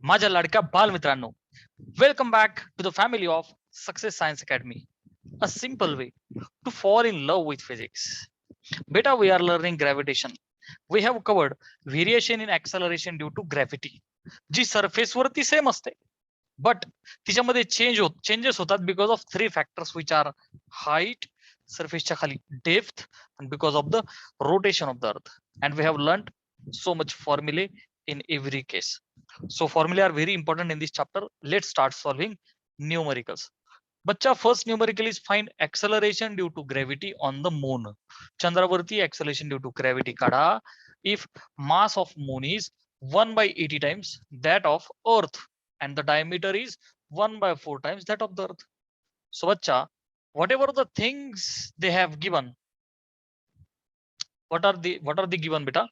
माझ्या लाडक्या बालमित्रांनो, welcome back to the family of success science academy. A simple way to fall in love with physics. बेटा, we are learning gravitation. We have covered variation in acceleration due to gravity, G surface वरती same असते, but तिच्यामध्ये changes होतात because of three factors which are height, सरफेसच्या खाली depth, and because of the rotation of the earth. And we have learned so much formulae in every case. So formulae are very important in this chapter. Let's start solving numericals. बच्चा, first numerical is find acceleration due to gravity on the moon. चंद्रावरती acceleration due to gravity काढा if mass of moon is 1 by 80 times that of earth and the diameter is 1 by 4 times that of the earth. So bachcha, whatever the things they have given, what are the given beta?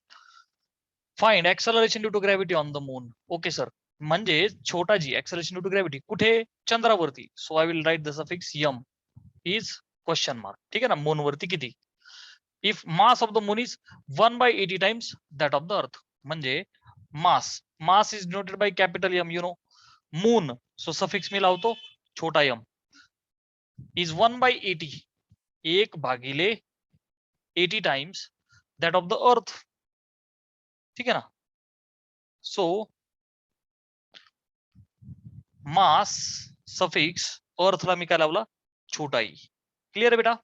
Find acceleration due to gravity on the moon. Okay sir, म्हणजे छोटा g acceleration due to gravity कुठे? चंद्रावरती. So I will write the suffix m is question mark. ठीक आहे ना, moon वरती किती? If mass of the moon is 1 by 80 times that of the earth, म्हणजे mass is denoted by capital M, you know. Moon, so suffix मी लावतो छोटा m, is 1 by 80, 1 भागिले 80 times that of the earth. ठीक है ना. So mass suffix earth ला मी काय लावला? छोटा ई. क्लियर आहे बेटा?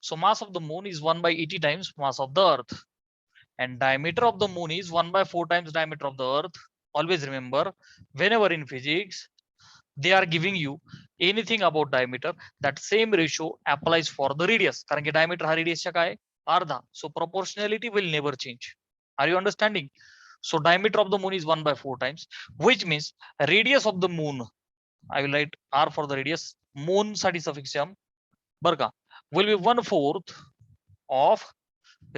So mass of the moon is 1 by 80 times mass of the earth, and diameter of the moon is 1 by 4 times diameter of the earth. Always remember, whenever in physics they are giving you anything about diameter, that same ratio applies for the radius. कारण की diameter हा radius च्या काय? अर्धा. So proportionality will never change. Are you understanding? So diameter of the moon is 1 by 4 times, which means radius of the moon, I will write r for the radius, moon साठी suffix m बर का, will be 1/4 of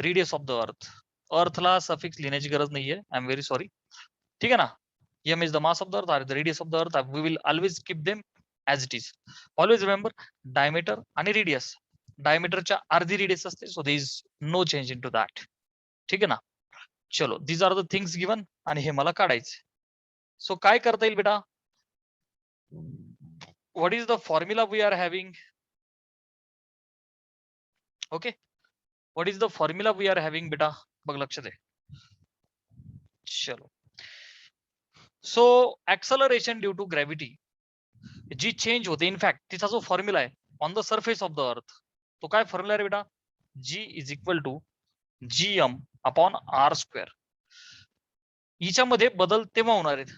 radius of the earth. Earth ला suffix लिहिण्याची गरज नाहीये, I am very sorry. ठीक आहे ना. m is the mass of the earth, or the radius of the earth. We will always keep them as it is. Always remember diameter आणि radius. Diameter च्या अर्धी radius असते, so there is no change into that. ठीक आहे ना. चलो, these are the things given आणि हे मला काढायचे. So काय करता येईल बेटा? What is the formula we are having? Okay, what is the formula we are having बेटा? बघ लक्ष दे. चलो, so acceleration due to gravity G change होते, इनफॅक्ट तिचा जो फॉर्म्युला आहे on the surface of the earth, तो काय फॉर्म्युला आहे बेटा? G is equal to gm upon R square. हिच्यामध्ये बदल तेव्हा होणार आहेत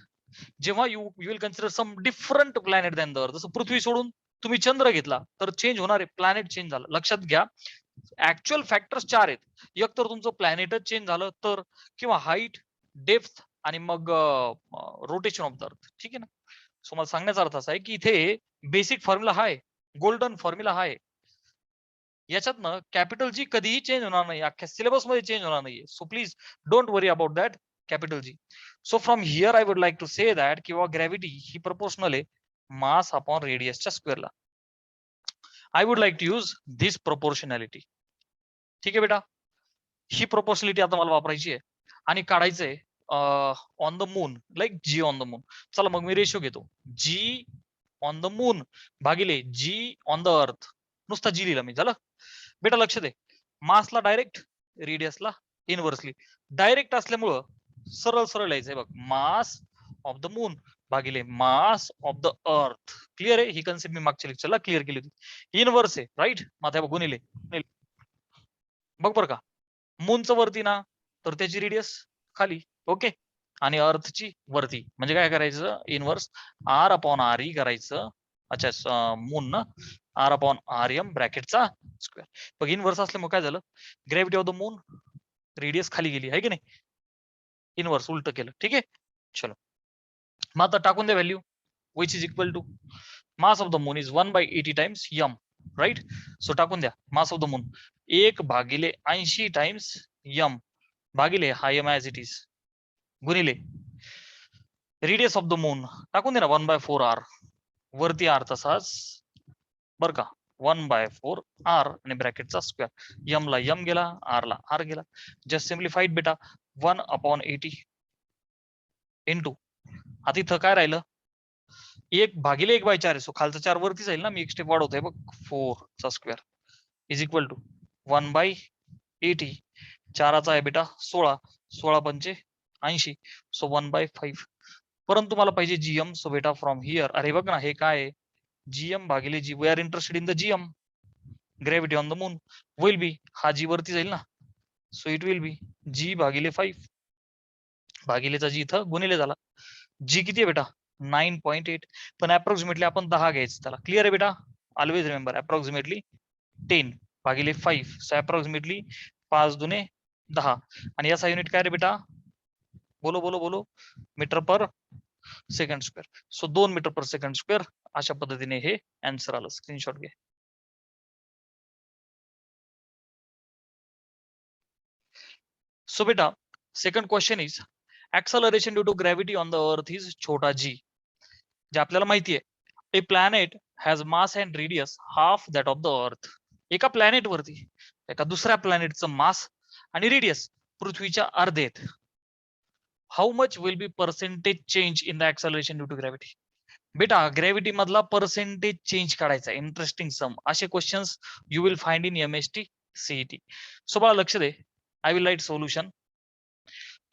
जेव्हा you will consider some different planet than the earth. जसं पृथ्वी सोडून तुम्ही चंद्र घेतला तर चेंज होणार आहे, प्लॅनेट चेंज झालं. लक्षात घ्या, ऍक्च्युअल फॅक्टर्स 4 आहेत. एक तर तुमचं प्लॅनेटच चेंज झालं तर, किंवा हाईट, डेप्थ आणि मग रोटेशन ऑफ द अर्थ. ठीक आहे ना. सो मला सांगण्याचा अर्थ असा आहे की इथे बेसिक फॉर्म्युला हा आहे, गोल्डन फॉर्म्युला हा आहे. याच्यातनं कॅपिटल जी कधीही चेंज होणार नाही, अख्ख्या सिलेबस मध्ये चेंज होणार नाही. So please don't worry about that capital G. So from here I would like to say that किंवा ग्रॅव्हिटी ही प्रोपोर्शनल आहे मास अपॉन रेडियसच्या स्क्वेअरला. I would like to use this proportionality. ठीक आहे बेटा, ही प्रोपोर्शनॅलिटी आता मला वापरायची आहे आणि काढायचंय on the moon, like g on the moon. चला मग मी रेशो घेतो, जी ऑन द मून भागिले जी ऑन द अर्थ. नुसता जी लिहिला मी, झालं बेटा. लक्ष दे, मासला डायरेक्ट, रेडियसला इनव्हर्सली. डायरेक्ट असल्यामुळं सरळ सरळ लिहायचंय बघ, मास ऑफ द मून भागिले मास ऑफ द अर्थ. क्लिअर आहे? ही कन्सेप्ट मी मागच्या लेक्चरला क्लिअर केली होती. इनव्हर्स आहे, राईट. माथा गुणिले बघ बरं का, मूनचं वरती ना तर त्याची रेडियस खाली, ओके, आणि अर्थची वरती. म्हणजे काय करायचं, inverse R upon R E करायचं. अच्छा, मून ना, आर अपॉन आर एम ब्रॅकेटचा स्क्वेअर. बघ इनव्हर्स असल्यामुळे काय झालं, gravity of the moon, radius खाली गेली आहे की नाही, इनव्हर्स उलट केलं. ठीक आहे, चलो मग आता टाकून द्या value, which is equal to mass of the moon is 1 by 80 times M, right. So टाकून द्या, मास ऑफ द मून 1 भागिले 80 टाइम्स यम भागिले हा यम ऍज इट इज गुणिले रेडियस ऑफ द मून टाकून दे ना 1 by 4 आर, वरती आर तसाच बर का, 1/4 r आणि ब्रॅकेटचा स्क्वेअर. m ला m गेला, r ला r गेला. जस्ट सिम्प्लिफाईड बेटा 1/80 इंटू, आता इथं काय राहिलं, 1/1/4 आहे. सो खालचा 4 वरती जाईल ना, मी एक स्टेप वाढवतोय बघ, 4 चा स्क्वेअर इज इक्वल टू 1/80. 4चा आहे बेटा 16, 16 पंचे 80, सो 1/5. परंतु मला पाहिजे जीएम. सो बेटा फ्रॉम हिअर, अरे बघ ना हे काय आहे, जीएम भागिले G. We are interested in the GM, gravity on the moon will be, हा जी वरती जाईल ना, so it will be G भागिले 5, भागिलेचा जी इथं गुणिले झाला. जी किती आहे बेटा 9.8, पण अप्रॉक्सिमेटली आपण 10 घ्यायचं त्याला. क्लिअर आहे बेटा, ऑलवेज रिमेंबर अप्रॉक्सिमेटली 10 भागिले 5, सो अप्रॉक्सिमेटली 5 दुने 10. आणि याचा युनिट काय रे बेटा, बोलो बोलो बोलो, metre per second square. So 2 metre per second square. अशा पद्धतीने हे आन्सर आलं. स्क्रीनशॉट घे. सो बेटा second question is acceleration due to gravity on the earth is छोटा जी. जे आपल्याला माहिती आहे, a planet has mass and radius half that of the earth. एका प्लॅनेट वरती एका दुसऱ्या प्लॅनेटचं मास आणि रेडियस पृथ्वीच्या अर्धे आहेत. How much will be percentage change in the acceleration due to gravity. बेटा ग्रॅव्हिटी मधला पर्सेंटेज चेंज काढायचा. Interesting sum. असे questions you will find in MST CET. So बाळा लक्ष दे, आय विल राईट सोल्युशन.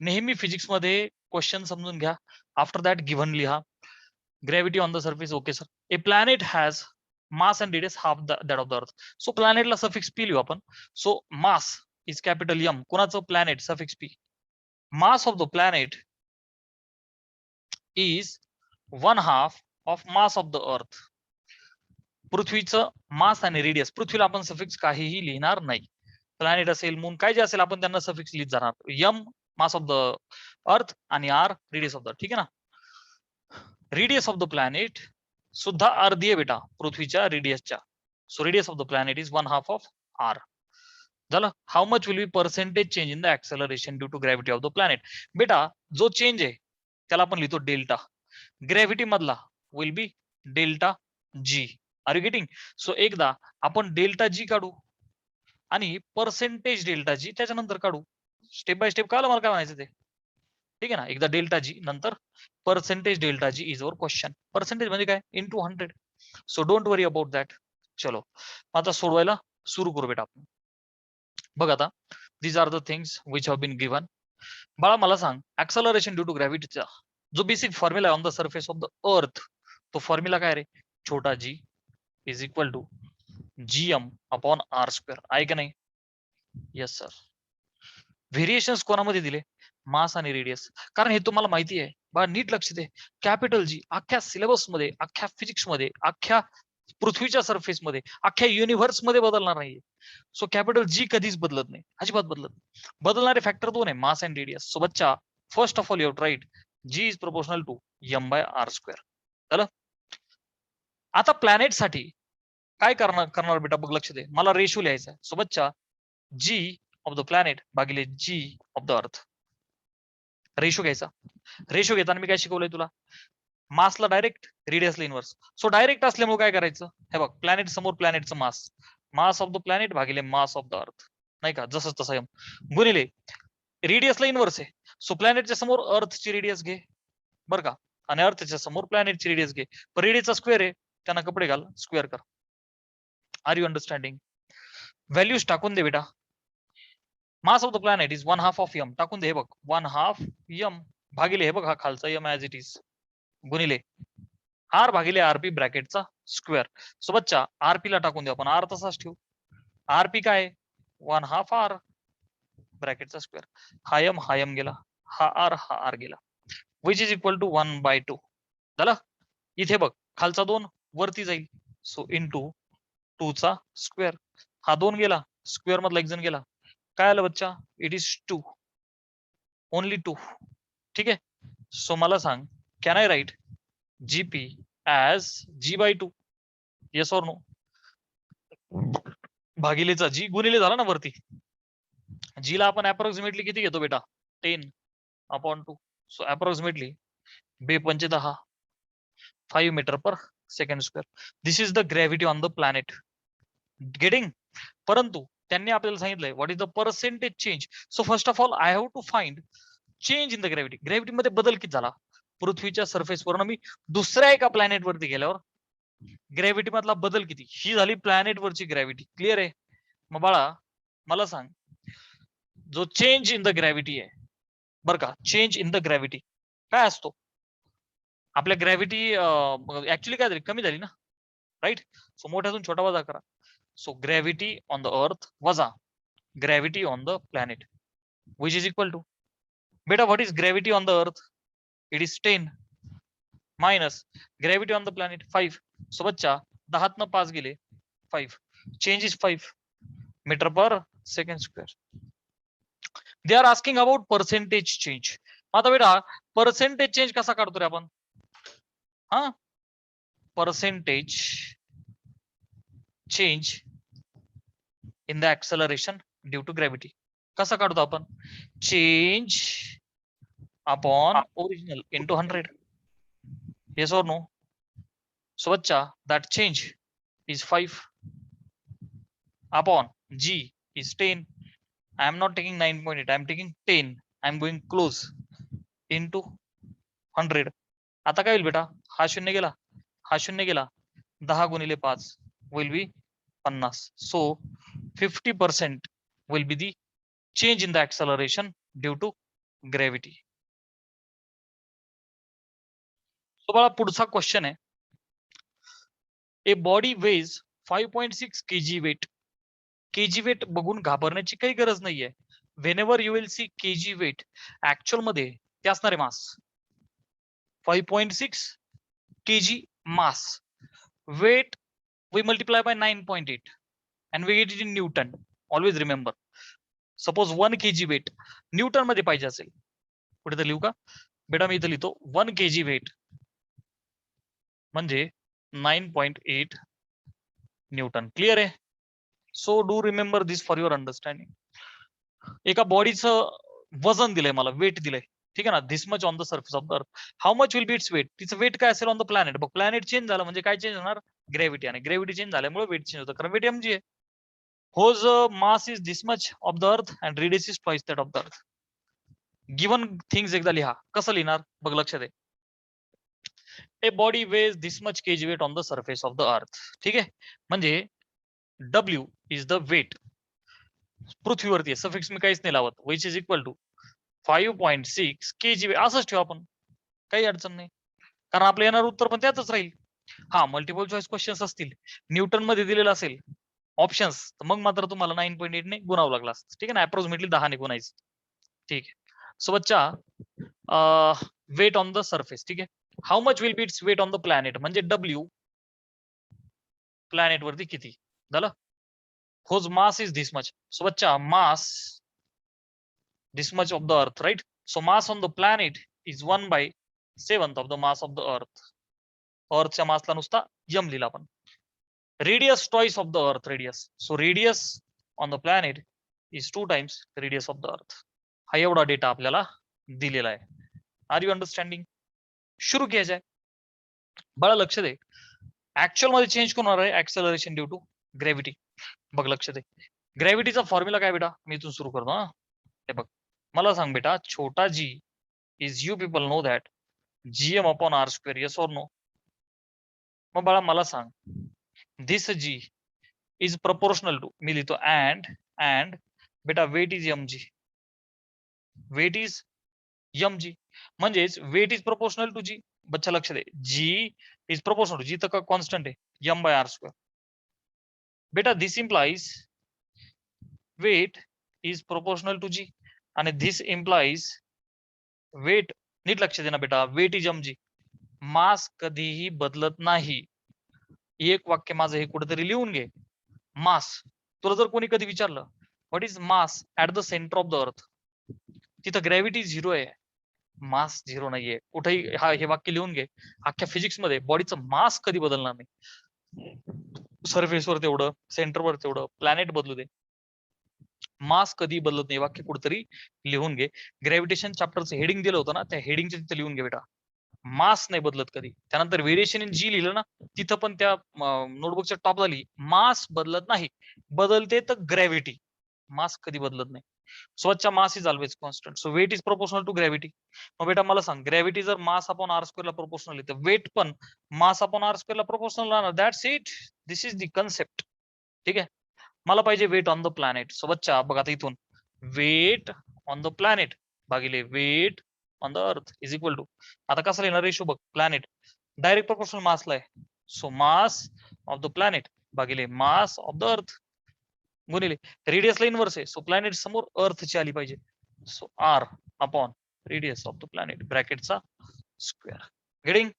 नेहमी फिजिक्स मध्ये क्वेश्चन समजून घ्या, आफ्टर दॅट गिव्हन लिहा. Gravity on the surface, okay sir. A planet has mass and radius half that of the earth. So प्लॅनेटला suffix P लिहू आपण. So mass is capital M. कोणाचं, planet, suffix P. Mass of the planet is 1/2 of mass of the earth. पृथ्वीचं मास आणि radius, पृथ्वीला आपण suffix काहीही लिहिणार नाही. प्लॅनेट असेल, मून, काय जे असेल आपण त्यांना सफिक्स लिहित जाणार. एम मास ऑफ द अर्थ आणि आर रेडियस ऑफ द, ठीक आहे ना. रेडियस ऑफ द प्लॅनेट सुद्धा अर्धी आहे बेटा पृथ्वीच्या रेडियसच्या. So radius of the planet is 1/2 of R. झालं. How much will be percentage change in the acceleration due to gravity of the planet. बेटा जो चेंज आहे त्याला आपण लिहितो डेल्टा. ग्रॅव्हिटी मधला will be delta G. Are you getting. So एकदा आपण डेल्टा जी काढू आणि पर्सेंटेज डेल्टा जी त्याच्यानंतर काढू. स्टेप बाय स्टेप कळलं मला काय म्हणायचं ते, ठीक आहे ना. एकदा डेल्टा जी, नंतर percentage delta G is our question. Percentage म्हणजे काय, into 100. So don't worry about that. चलो आता सोडवायला सुरू करू बेटा आपण. बघ आता, these are the things which have been given. बाळा मला सांग, ऍक्सलरेशन ड्यू टू ग्रॅव्हिटीचा जो basic formula on the surface of the earth, तो फॉर्म्युला काय रे, छोटा G is equal to GM upon R square. आहे का नाही. Yes sir. व्हेरिएशन्स कोणामध्ये दिले, मास आणि रेडियस. कारण हे तुम्हाला माहिती आहे बा, नीट लक्ष दे. कॅपिटल जी अख्ख्या सिलेबस मध्ये, अख्ख्या फिजिक्स मध्ये, अख्ख्या पृथ्वीच्या सरफेस मध्ये, अख्ख्या युनिव्हर्स मध्ये बदलणार नाहीये. सो कॅपिटल जी कधीच बदलत नाही, अजिबात बदलत नाही. बदलणारे फॅक्टर 2 आहे, मास अँड रेडियस. सो बच्चा first of all you right g is proportional to M by R square. झालं. आता प्लॅनेट साठी काय करणार बेटा, बघ लक्ष दे. मला रेशो लिहायचा आहे. सो बच्चा जी ऑफ द प्लॅनेट भागिले जी ऑफ द अर्थ. रेशो घ्यायचा. रेशो घेताना मी काय शिकवलंय तुला, मासला डायरेक्ट, रेडियसला इनवर्स. सो डायरेक्ट असल्यामुळे काय करायचं, हे बघ प्लॅनेट समोर प्लॅनेटचं मास, मास ऑफ द प्लॅनेट भागिले मास ऑफ द अर्थ, नाही का, जसं तसं एम गुणिले रेडियसला इनवर्स आहे. सो प्लॅनेटच्या समोर अर्थची रेडियस घे बरं का, आणि अर्थच्या समोर प्लॅनेटची रेडियस घे. पण रेडियसचा स्क्वेअर आहे, त्यांना कपडे घाल, स्क्वेअर कर. R you understanding. व्हॅल्यूज टाकून दे बेटा. Mass of the planet is 1/2 of M. टाकून दे, हे बघ 1/2 एम भागिले, हे बघ हा खालचा एम ऍज इट इज, गुणिले आर भागिले आरपी ब्रॅकेटचा स्क्वेअर. सो बच्चा आरपी ला टाकून देऊ आपण, आर तसाच ठेवू. आरपी काय 1/2 आर ब्रॅकेटचा स्क्वेअर. हा एम गेला, हा आर गेला, विच इज इक्वल टू 1/2. झालं. इथे बघ खालचा 2 वरती जाईल, सो इंटू 2 चा स्क्वेअर. हा 2 गेला, स्क्वेअर मधला एक जण गेला. काय आलं बच्चा, इट इज 2, ओनली 2. ठीक आहे. सो मला सांग, can I write GP as g/2, yes or no. भागिलेचा जी गुणिले झाला ना वरती, जी ला आपण अप्रॉक्सिमेटली किती घेतो बेटा, 10/2. So approximately 2×5 5 metre per second square. This is the gravity on the planet. Getting. परंतु त्यांनी आपल्याला सांगितलंय what is the percentage change. So first of all I have to find change in the gravity. Gravity मध्ये बदल किती झाला पृथ्वीच्या सरफेसवरून मी दुसऱ्या एका प्लॅनेट वरती गेल्यावर ग्रॅव्हिटी मधला बदल किती. ही झाली प्लॅनेट वरची ग्रॅव्हिटी. क्लिअर आहे. मग बाळा मला सांग जो चेंज इन द ग्रॅव्हिटी आहे बरं का, चेंज इन द ग्रॅव्हिटी काय असतो. आपल्या ग्रॅव्हिटी ऍक्च्युली काय झाली कमी झाली ना, राईट. सो मोठ्यातून छोटा वजा करा. So gravity on the earth वजा gravity on the planet which is equal to. बेटा what is gravity on the earth. It is 10 minus gravity on the planet 5. So बच्चा 10 न 5 गेले 5. Change is 5 metre per second square. They are asking about percentage change. आता बेटा percentage change कसा काढतो रे आपण. हा percentage change in the acceleration due to gravity कसा काढतो आपण. Change upon original into 100. Yes or no. So बच्चा that change is 5 upon g is 10. I am not taking 9.8, I am taking 10. I am going close into 100. आता काय होईल बेटा, हा शून्य गेला हा शून्य गेला 10 गुणिले 5 will be 50. So 50% will be the change in the acceleration due to gravity. So बाळा पुढचा क्वेश्चन आहे. A body weighs 5.6 kg weight. Kg weight बघून घाबरण्याची काही गरज नाहीये. Whenever you will see kg weight actual मध्ये ते असणारे mass 5.6 kg mass. Weight we multiply by 9.8 and we get it in Newton. Always remember. Suppose 1 kg weight Newton मध्ये पाहिजे असेल कुठे तर लिहू का बेटा. मी इथं लिहितो 1 kg weight म्हणजे 9.8 न्यूटन. क्लिअर आहे. So do remember this for your understanding. एका बॉडीचं वजन दिलंय मला, वेट दिलंय, ठीक आहे ना. This much on the surface of the earth. How much will be its weight. तिचं वेट काय असेल ऑन द प्लॅनेट. बघ प्लॅनेट चेंज झालं म्हणजे काय चेंज होणार, ग्रॅव्हिटी. आणि ग्रॅव्हिटी चेंज झाल्यामुळे वेट चेंज होतं कारण वेट mg आहे. Whose mass is this much of the earth and radius is twice that of the earth. Given things एकदा लिहा. कसं लिहिणार बघ लक्षात आहे. A body weighs this much kg weight on the surface of the earth. ठीक आहे. म्हणजे W इज द वेट पृथ्वीवरती आहे. सफिक्स मी काहीच नाही लावत. Which is equal to 5.6 kg असंच ठेवा आपण, काही अडचण नाही. कारण आपलं येणार उत्तर पण त्यातच राहील. हा मल्टिपल चॉईस क्वेश्चन्स असतील न्यूटन मध्ये दिलेलं असेल ऑप्शन्स तर मग मात्र तुम्हाला 9.8 ने गुणावं लागला असतं. ठीक आहे ना. अप्रॉक्सिमेटली 10 ने गुणायचं. ठीक आहे. सो बच्चा वेट ऑन द सरफेस. ठीक आहे. How much will be its weight on the planet म्हणजे W प्लॅनेट वरती किती झालं. whose mass is this much. So बच्चा mass this much of the earth, right? So mass on the planet is 1/7 of the mass of the earth. Earthच्या मासला नुसता m लिहिला आपण. Radius twice of the earth radius. So radius on the planet is 2 times radius of the earth. हा एवढा data आपल्याला दिलेला आहे. Are you understanding. सुरू किया जाए. बळा लक्ष दे. ऍक्च्युअल मध्ये चेंज कोण होणार आहे ऍक्सेलरेशन ड्यू टू ग्रॅव्हिटी. बघ लक्ष दे. ग्रॅव्हिटीचा फॉर्म्युला काय बेटा, मी इथून सुरू करतो. हे बघ मला सांग बेटा, छोटा g is you people know that gm upon R square. Yes or no. मग बाळा मला सांग this g is proportional to, मी लिहितो अँड बेटा weight is mg. Weight is mg म्हणजेच weight is proportional to g. बच्चा लक्ष दे. g is proportional to, g तर कॉन्स्टंट आहे m बाय आर स्क्वेअर. बेटा this implies weight is proportional to G आणि दिस इम्प्लाइज वेट. नीट लक्ष दे ना बेटा. Weight is mg. मास कधीही बदलत नाही. एक वाक्य माझं हे कुठेतरी लिहून घे. मास तुला जर कोणी कधी विचारलं what is mass at the centre of the अर्थ, तिथं ग्रॅव्हिटी 0 आहे, मास 0 नाहीये. कुठेही हे वाक्य लिहून घे. अख्ख्या फिजिक्स मध्ये बॉडीचं मास कधी बदलणार नाही. सरफेसवर तेवढं, सेंटरवर तेवढं, प्लॅनेट बदलू दे, मास कधी बदलत नाही. वाक्य कुठेतरी लिहून घे. ग्रॅव्हिटेशन चॅप्टरचं हेडिंग दिलं होतं ना, त्या हेडिंगच्या तिथे लिहून घे बेटा. मास नाही बदलत कधी. त्यानंतर व्हेरिएशन इन जी लिहिलं ना, तिथं पण त्या नोटबुकच्या टॉपला लिही मास बदलत नाही, बदलते तर ग्रॅव्हिटी, मास कधी बदलत नाही. स्वतःच्या mass is always constant, so weight is proportional to gravity. मग बेटा मला सांग, ग्रॅव्हिटी जर मास अपॉन आर स्क्वेअरला प्रोपोर्शनल आहे तर वेट पण मास अपॉन आर स्क्वेअरला प्रोपोर्शनल राहणार. That's it, this is the concept. ठीक आहे. मला पाहिजे वेट ऑन द प्लॅनेट. सोबतच्या बघा आता इथून वेट ऑन द प्लॅनेट भागिले weight on the earth is equal to, आता कसं लिहिणार रेशो बघ, प्लॅनेट डायरेक्ट प्रोपोर्शनल मासला आहे, so mass of the planet भागिले मास ऑफ द अर्थ गुणिले रेडियसला इनवर्स आहे, सो प्लॅनेट समोर अर्थची आली पाहिजे, so R upon radius of the planet ब्रॅकेटचा स्क्वेअर. गेटिंग?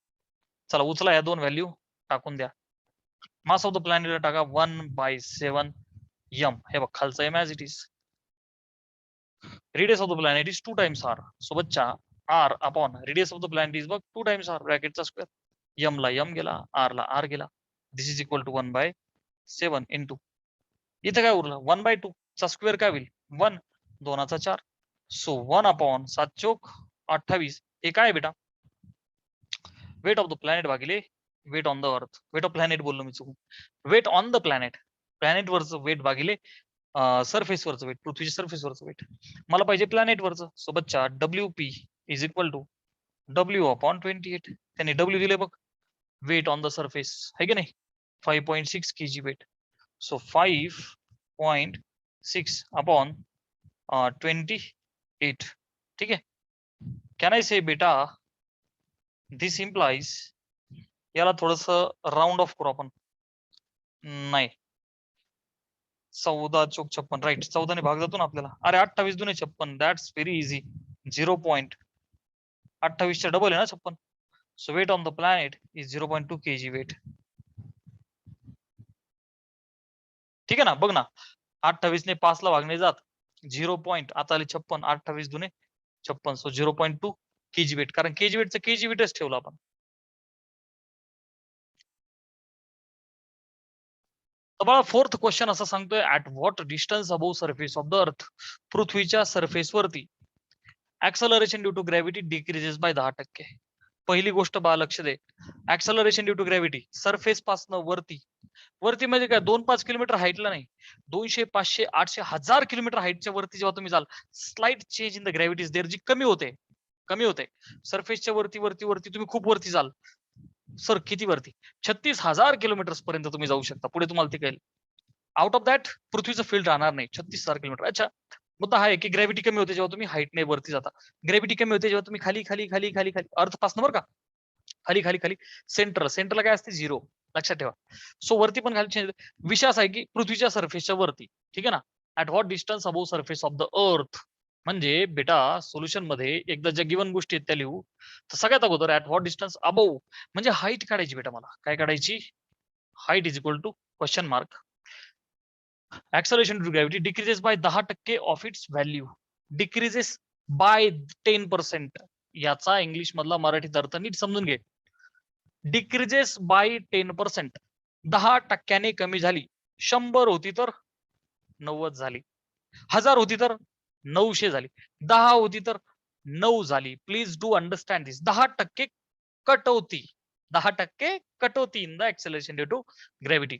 चला उचला या दोन व्हॅल्यू टाकून द्या. मास ऑफ द प्लॅनेट टाका 1/7 m, हे बघ खालचा m as it is. Radius of the planet is 2 times r. So बच्चा r upon radius of the planet is बघ 2 times r ब्रॅकेटचा स्क्वेअर. m ला m गेला, r ला r गेला. This is equal to 1/7 into, इथे काय उरलं 1/2 चा स्क्वेअर काय होईल 1, 2चा 4, सो 1 अपॉन 7 चोक 28. हे काय बेटा वेट ऑफ द प्लॅनेट भागिले weight on the earth. Weight of planet बोललो मी चुकून, weight on the planet, planet वरचं वेट भागिले सरफेस वरचं वेट, पृथ्वीच्या सरफेस वरचं वेट. मला पाहिजे प्लॅनेट वरचं, सो बच्चा WP is equal to W upon 28. त्यांनी W दिले बघ, वेट ऑन द सरफेस है की नाही 5.6 kg वेट, सो 5.6 अपॉन 28. ठीक आहे. कॅन आय से बेटा दिस इम्प्लाइज, याला थोडस राऊंड ऑफ करू आपण, नाही 14 चोक 56 राईट, 14 ने भाग जातो ना आपल्याला. अरे 28 दुने 56, दॅट्स व्हेरी इझी, 0.28 च्या डबल आहे ना 56. So weight on the planet is 0.2 kg weight. ठीक आहे ना, बघ ना 28 ने 5 ला भागणे जात 0. आता आले 56, 28 दुने 56, सो 0.2 kg वेट, कारण kg वेटचं kg वेटच ठेवलं आपण. तर बघा फोर्थ क्वेश्चन असं सांगतोय, at what distance above surface of the earth, पृथ्वीच्या सरफेस वरती acceleration due to gravity decreases by 10%. पहिली गोष्ट बा लक्ष दे, acceleration due to gravity surface पासनं वरती, वरती म्हणजे काय 2-5 किलोमीटर हाईटला नाही, 200, 500, 800, 1000 किलोमीटर हाईटच्या वरती जेव्हा तुम्ही जाल, slight change in the gravity is there, G कमी होते, कमी होते. सरफेसच्या वरती वरती वरती तुम्ही खूप वरती जाल, सर किती वरती 36,000 किलोमीटर पर्यंत तुम्ही जाऊ शकता. पुढे तुम्हाला ते कळेल. आउट ऑफ दॅट पृथ्वीचं फील्ड राहणार नाही 36,000 किलोमीटर. अच्छा, मुद्दा हा आहे की ग्रॅव्हिटी कमी होते जेव्हा तुम्ही हाईटने वरती जाता, ग्रॅव्हिटी कमी होते जेव्हा तुम्ही खाली खाली खाली खाली खाली अर्थ पासन बरं का, खाली खाली खाली सेंटरला काय असते 0, लक्षात ठेवा. सो वरती पण खाली चेंज. विषय असा आहे की पृथ्वीच्या सरफेसच्या वरती, ठीक आहे ना, at what distance above surface of the अर्थ, म्हणजे बेटा सोल्युशन मध्ये एकदा ज्या गिवन गोष्टी आहेत त्या लिहू. तर सगळ्यात अगोदर ऍट व्हॉट डिस्टन्स अबोव्ह म्हणजे हाईट काढायची बेटा. मला काय काढायची, height is equal to question mark, acceleration due to gravity decreases by 10% of its value, decreases by 10%. याचा इंग्लिश मधला मराठीत अर्थ नीट समजून घे. डिक्रीजेस बाय 10%, 10% कमी झाली. 100 होती तर 90 झाली, 1000 होती तर 900 झाली, 10 होती तर 9 झाली. प्लीज डू अंडरस्टँड दिस. 10% कटौती, 10% कटौती in the acceleration due to gravity.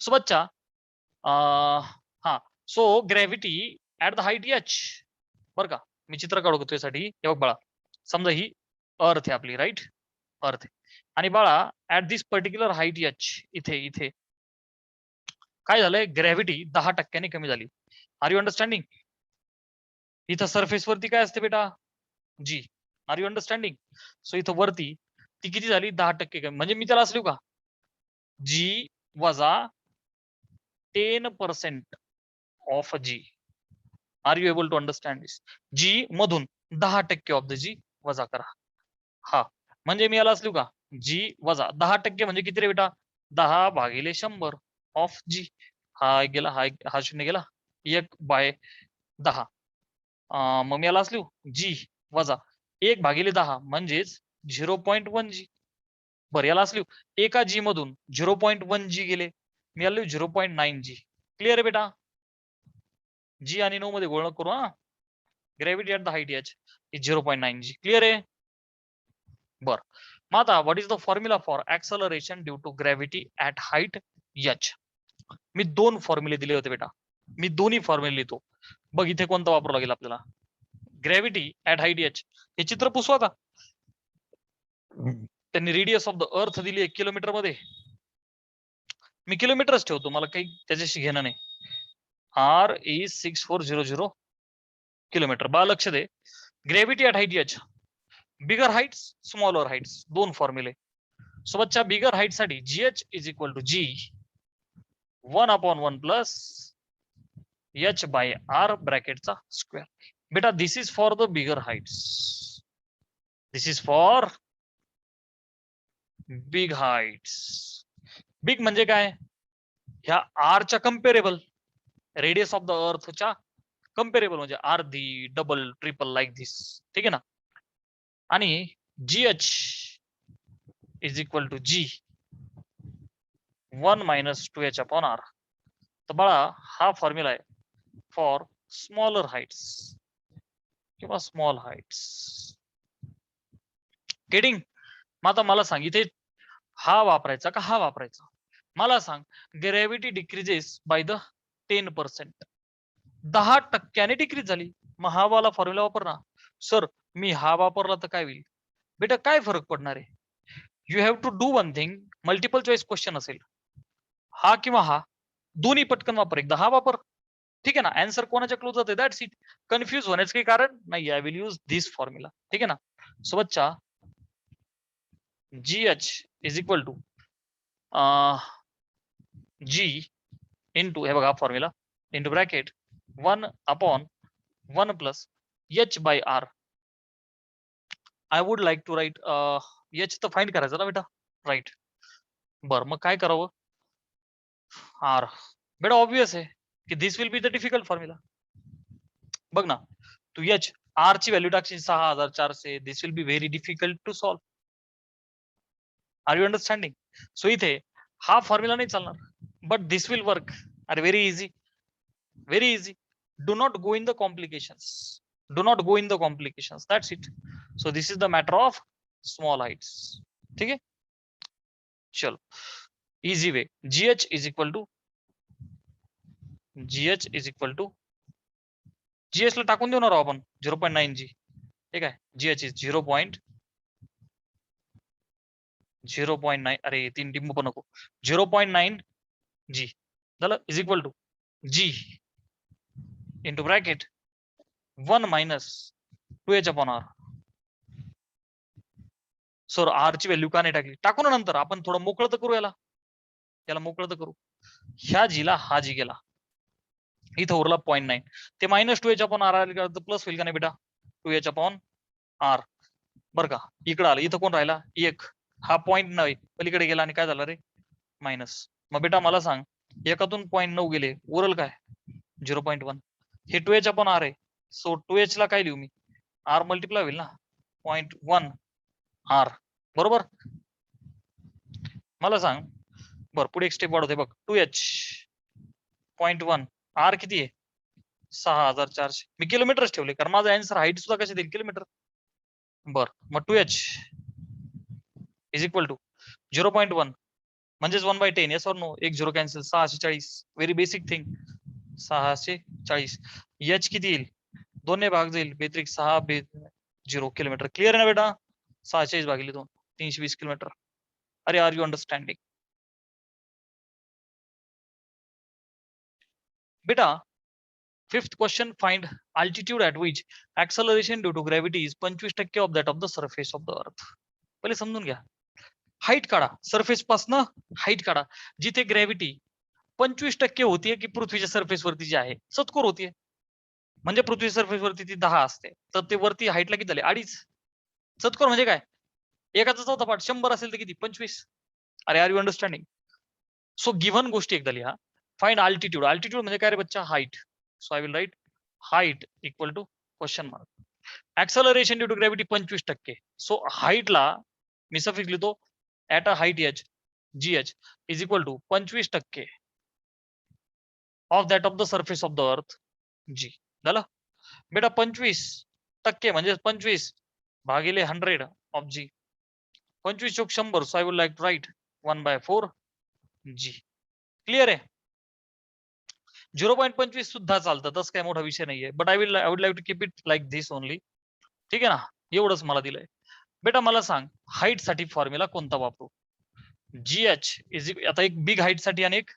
So बच्चा हा, so gravity at the height H, बरं का, मी चित्र काढू तुझ्यासाठी. हे बघ बाळा, समजा ही अर्थ आहे आपली, राईट, अर्थ आहे, आणि बाळा at this particular height H, इथे इथे काय झालंय, ग्रॅव्हिटी 10% कमी झाली. Are you understanding? इथं सरफेस वरती काय असते बेटा, G. Are you understanding? So इथं वरती ती किती झाली, 10% कमी. म्हणजे मी त्याला असलो का, जी वजा 10% of G. Are you able to understand this? G मधून 10% ऑफ द जी वजा करा. हा, म्हणजे मी याला असलो का, जी वजा 10% म्हणजे किती रे बेटा, 10/100 ऑफ जी. हा गेला, हा शून्य गेला, 1/10. मग मी याला असलो जी वजा 1/10 म्हणजेच 0.1 जी. बरं, याला असलो एका जी मधून 0.1 जी गेले, मी याला 0.9 जी. क्लिअर आहे बेटा? जी आणि 9 मध्ये गोळ करू. हा, gravity at the height H is 0.9 G. Clear आहे? बर, मग आता what is the formula for acceleration due to gravity at height H. मी दोन फॉर्म्युले दिले होते बेटा, मी दोन्ही फॉर्म्युले लिहितो. बघ इथे कोणता वापरावा लागेल आपल्याला. ग्रॅव्हिटी ऍट हाईट एच, हे चित्र पुसू आता. त्यांनी रेडियस ऑफ द अर्थ दिली 1 किलोमीटर मध्ये. मी किलोमीटरच ठेवतो, मला काही त्याच्याशी घेणं नाही. R is 6400 kilometre. बा लक्ष दे, gravity at height H, bigger heights smaller heights, दोन फॉर्म्युले. सोबतच्या बिगर हाईट साठी GH is equal to G 1/1 plus H by R ब्रॅकेटचा स्क्वेअर. बेटा this is for the bigger heights, this is for big heights. Big म्हणजे काय, ह्या आरच्या कम्पेरेबल, रेडियस ऑफ द अर्थच्या कम्पेरेबल, म्हणजे अर्धी, डबल, ट्रिपल, लाईक दिस. ठीक आहे ना. आणि GH is equal to g 1 - 2h upon R. तर बाळा हा फॉर्म्युला आहे फॉर स्मॉलर हाईट्स किंवा स्मॉल हाईट्स. गेटिंग. मग आता मला सांग, इथे हा वापरायचा का हा वापरायचा, मला सांग. Gravity decreases by the 10%, 10% decrease झाली. मग हा वाला फॉर्म्युला वापर ना. सर मी हा वापरला तर काय होईल, बेटा काय फरक पडणार आहे. You have to do one thing, multiple choice question असेल, हा किंवा हा, दोन्ही पटकन वापर. एकदा हा वापर, ठीक आहे ना. आन्सर कोणाच्या क्लोज जाते, दॅट्स इट. कन्फ्युज होण्याचं काही कारण नाही. I will use this formula. ठीक आहे ना. सोबतच्या GH is equal to G into, हे बघा formula, into bracket 1/1 plus H by R. I would like to write H तर फाइंड करायचं ना बेटा, राईट. बर मग काय करावं, आर. बेटा ऑब्वियस आहे की this will be the difficult formula. बघ ना, तू एच आर ची व्हॅल्यू टाकशील 6400, this will be very difficult to solve. Are you understanding. So इथे हा फॉर्म्युला नाही चालणार, बट दिस विल वर्क. अरे very easy, very easy. Do not go in the complications, do not go in the complications, that's it. So this is the matter of small heights. ठीक आहे, चलो easy way. GH is equal to GH ला टाकून देऊ ना राव आपण 0.9 जी. ठीक आहे, जीएच इज 0.9. अरे 3 टिंब पण नको, 0.9 जी झालं, is equal to g into bracket 1 - 2h upon R. Sir R ची व्हॅल्यू का नाही टाकली, टाकू ना नंतर. आपण थोडं मोकळं तर करू, याला मोकळं तर करू. ह्या जीला हा जी गेला, इथं उरला 0.9. ते -2h अपॉन आर आले तर प्लस होईल का नाही बेटा, 2h अपॉन आर. बरं का, इकडं आलं, इथं कोण राहिला, एक. हा पॉईंट नाही पलीकडे गेला आणि काय झालं रे, मायनस. मग बेटा मला सांग, एकातून 0.9 गेले, उरल काय, 0.1. हे 2h अपॉन आर आहे. सो 2h ला काय लिहू मी, आर मल्टिप्लाय होईल ना, 0.1 आर. बरोबर. मला सांग, बर पुढे एक स्टेप वाढवते बघ, 2h 0.1 आर किती आहे, 6400. मी किलोमीटरच ठेवले कारण माझा आन्सर हाईट सुद्धा कशी देईल, किलोमीटर. बर मग 2h इज इक्वल टू 0.1 म्हणजेच 1/10. येस ऑर नो, एक 0 cancel, 640. Very basic thing, 640. H किती येईल, 2 भाग जाईल, बेत्रिक 6 0 किलोमीटर. क्लिअर आहे ना बेटा, 640 भागिले 2, 320 किलोमीटर. अरे आर यू अंडरस्टँडिंग बेटा. Fifth question, find altitude at which acceleration due to gravity is 25% of that of the surface of the earth. पहिले समजून घ्या, हाईट काढा, सरफेस पासनं हाईट काढा. जिथे ग्रॅव्हिटी 25% होतीये की पृथ्वीच्या सरफेस वरती जी आहे, सत्कोर होतीये. म्हणजे पृथ्वी सरफेस वरती ती 10 असते, तर ते वरती हाईटला किती झाले, 2.5. सत्कोर म्हणजे काय, एकाचा चौथा पार्ट 100 असेल तर किती, 25. अरे are you understanding. So given गोष्टी एकदा लिहा. फाइंड अल्टिट्यूड, अल्टिट्यूड म्हणजे काय रे बच्चा, height. So I will write height equal to question mark. Acceleration due to gravity 25%. So हाईटला मी सफिक्स लिहितो, at a height H, GH is equal to 25% of that of the surface of the earth, G. झालं बेटा, 25% म्हणजे 25 भागिले 100 of G. 25 चौक 100. So I would like to write 1/4 g. Clear आहे. 0.25 सुद्धा चालतं, तसं काय मोठा विषय नाहीये. But I would like to keep it like this only. ठीक आहे ना, एवढंच मला दिलंय. बेटा मला सांग हाईट साठी फॉर्म्युला कोणता वापरू? GH इज आता एक बिग हाईट साठी आणि एक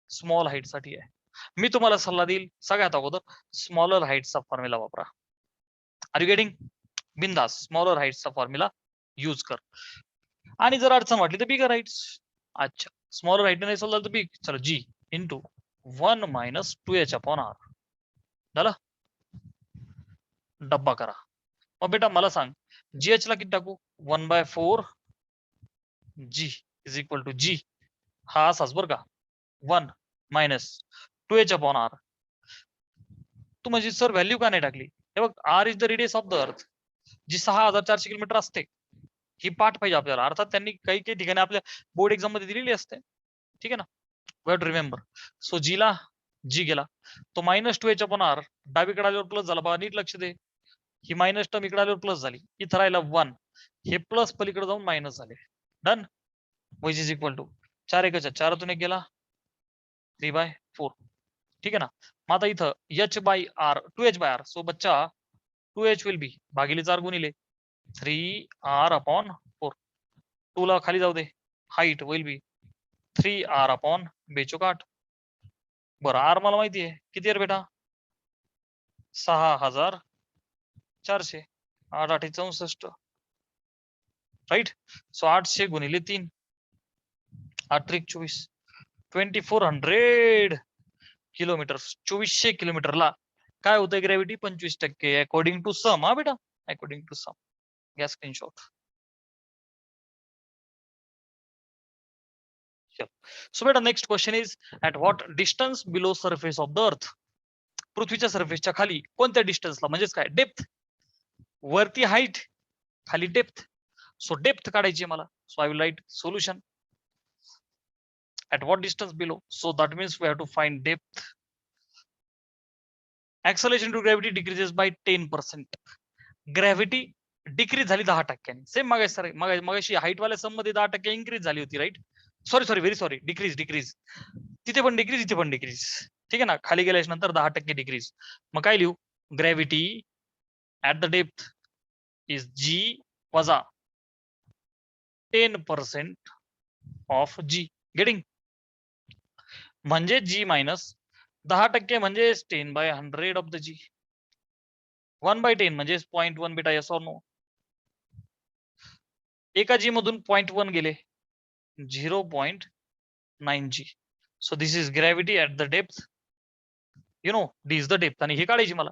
स्मॉल हाईट साठी आहे. मी तुम्हाला सल्ला देईल सगळ्यात अगोदर स्मॉलर हाईटचा फॉर्म्युला वापरा. Are you getting? बिंदास स्मॉलर हाईटचा फॉर्म्युला यूज कर. आणि जर अडचण वाटली तर बिगर हाईट्स. अच्छा, स्मॉलर हाईट नाही चाललं तर बिग. चला G इंटू 1 मायनस 2h/r. झालं, डब्बा करा. मग बेटा मला सांग GH ला किती टाकू? 1/4 G is equal to G हा असाच बरं का, 1 मायनस 2h/r. तू म्हणजे सर व्हॅल्यू का नाही टाकली? हे बघ, R is the radius of the earth, जी 6400 किलोमीटर असते. ही पाठ पाहिजे आपल्याला. अर्थात त्यांनी काही काही ठिकाणी आपल्या बोर्ड एक्झाम मध्ये दिलेली असते. ठीक आहे ना, we have to remember. So G ला G गेला तो मायनस 2h/r. डावीकडे आल्यावर प्लस झाला बघा, नीट लक्ष दे. ही मायनस टर्म इकडे आल्यावर प्लस झाली, इथं राहिला 1. हे प्लस पलीकडे जाऊन मायनस झाले. Done. Which is equal to 4 1 4 1 गेला 3/4. ठीक आहे ना. मग आता इथं h/r 2h/r. सो बच्चा 2h विल बी भागिले 4 गुणिले 3r/4. 2 ला खाली जाऊ दे. Height will be 3r/8. बरं, आर मला माहिती आहे किती आहे बेटा? 6400. 8 8 64. राईट. सो 800 गुणिले 3 8 3 24. 2400 किलोमीटर. 2400 किलोमीटरला काय होतंय ग्रॅव्हिटी? 25%. According to some. हा बेटा, अकॉर्डिंग टू सम. घ्या स्क्रीनशॉट. सो बेटा next question is at what distance below surface of the earth. पृथ्वीच्या सरफेसच्या खाली कोणत्या डिस्टन्सला, म्हणजेच काय डेप्थ. वरती हाईट, खाली डेप्थ. सो डेप्थ काढायची मला. So I will write solution at what distance below. So that means we have to find depth. Acceleration to gravity decreases by 10%. Gravity decrease झाली 10%. सेम मगाशी सर मगाशी height वाल्या सम मध्ये 10% increase झाली होती, right? Sorry very sorry, decrease. तिथे पण decrease, इथे पण डिक्रीज. ठीक आहे ना, खाली गेल्याच्या नंतर 10% डिक्रीज. मग काय लिहू? Gravity at the depth is G वजा 10% ऑफ G. गेटिंग? म्हणजे G मायनस 10% म्हणजे 10/100 ऑफ द G. 1/10 म्हणजे 0.1 बेटा. Yes or no? एका G मधून 0.1 गेले 0.9 G. So this is gravity at the depth. You know D is the depth. आणि हे काढायची मला.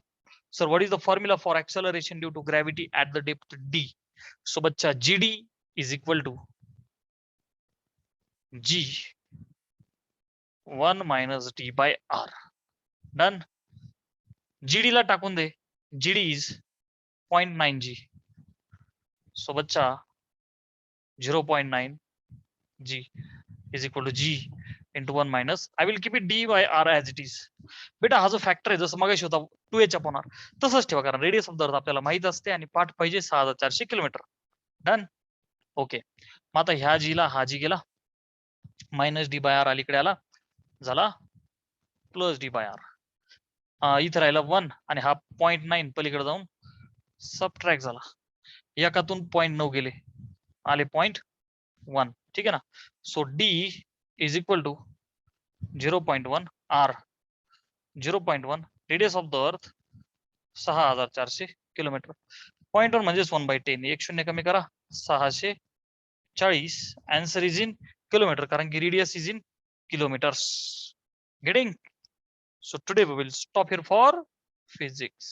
Sir what is the formula for acceleration due to gravity at the depth D. So बच्चा GD is equal to G 1 minus D/R. Done. GD ला टाकून दे. GD is 0.9 G. So बच्चा 0.9 G is equal to G into 1 minus. I will keep it D/R as it is. बेटा हा जो factor आहे जसं मगाशी होता 2h/r तसंच ठेवा, कारण रेडियस ऑफ द अर्थ आपल्याला माहित असते आणि पाठ पाहिजे 6400 किलोमीटर. डन. ओके. मग आता ह्या G ला हा G गेला, मायनस D/R अलीकडे आला, झाला प्लस D/R. इथं राहिला 1 आणि हा 0.9 पलीकडे जाऊन सबट्रॅक्ट झाला. एकातून 0.9 गेले, आले 0.1. ठीक आहे ना. So D is equal to 0.1 R. 0.1 radius of the earth 6400 kilometre. 0.1 म्हणजेच 1/10. 1 0 कमी करा 640. आन्सर इज इन किलोमीटर, कारण की radius is in kilometres. Getting? So today we will stop here for physics.